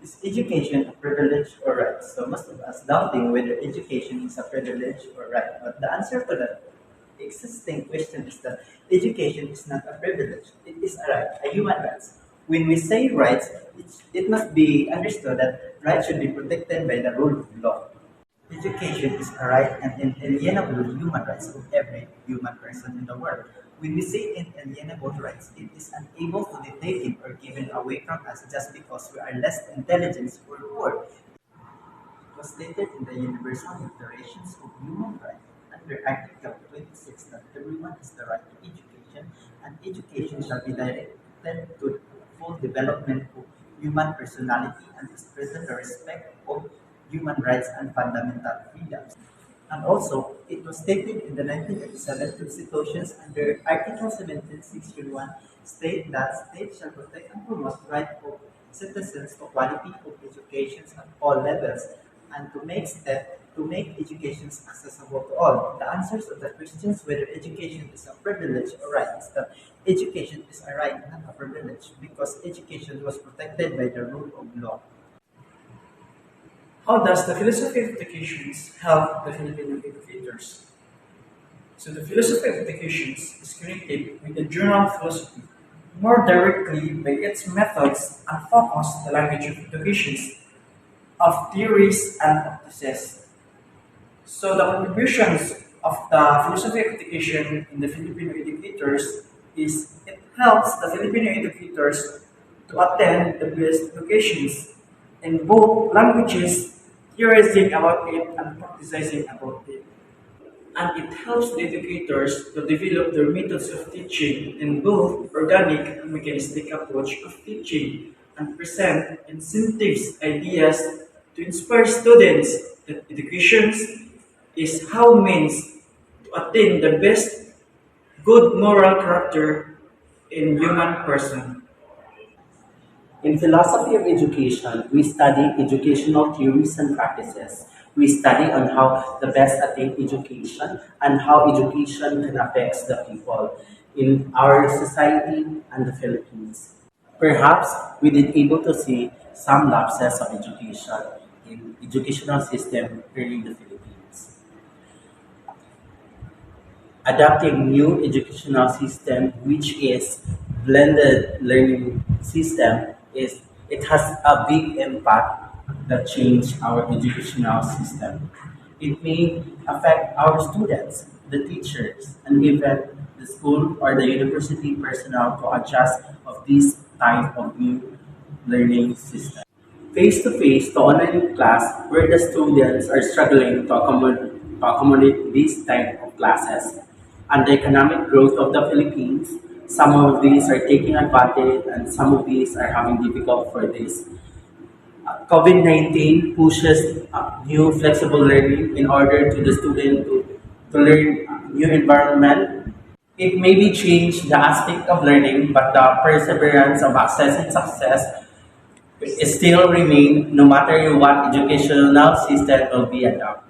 Is education a privilege or right? So most of us doubting whether education is a privilege or right. But the answer to that existing question is that education is not a privilege. It is a right, a human right. When we say rights, it must be understood that rights should be protected by the rule of law. Education is a right and inalienable human rights of every human person in the world. When we say inalienable rights, it is unable to be taken or given away from us just because we are less intelligent or poor. It was stated in the Universal Declaration of Human Rights under Article 26 that everyone has the right to education and education shall be directed to the full development of human personality and express the respect of human rights and fundamental freedoms. And also, it was stated in the 1987 Constitution under Article 17, Section 1, state that states shall protect and promote right of citizens to quality of education at all levels and to make education accessible to all. The answers to the questions whether education is a privilege or right is that education is a right, not a privilege, because education was protected by the rule of law. How does the philosophy of educations help the Filipino educators? So the philosophy of educations is created with the general philosophy, more directly by its methods and focus the language of educations of theories and practices. So the contributions of the philosophy of education in the Filipino educators is it helps the Filipino educators to attend the best educations in both languages, theorizing about it and practicing about it. And it helps the educators to develop their methods of teaching in both organic and mechanistic approach of teaching and present incentives, ideas to inspire students that education is how means to attain the best good moral character in human person. In philosophy of education, we study educational theories and practices. We study on how the best attain education and how education can affect the people in our society and the Philippines. Perhaps we did able to see some lapses of education in educational system here in the Philippines. Adopting new educational system which is blended learning system is it has a big impact that change our educational system. It may affect our students, the teachers, and even the school or the university personnel to adjust of this type of new learning system. Face-to-face to online class where the students are struggling to accommodate this type of classes. And the economic growth of the Philippines, some of these are taking advantage and some of these are having difficult for this. COVID-19 pushes new flexible learning in order to the student to learn new environment. It maybe change the aspect of learning, but the perseverance of access and success it still remain no matter what educational system will be adopted.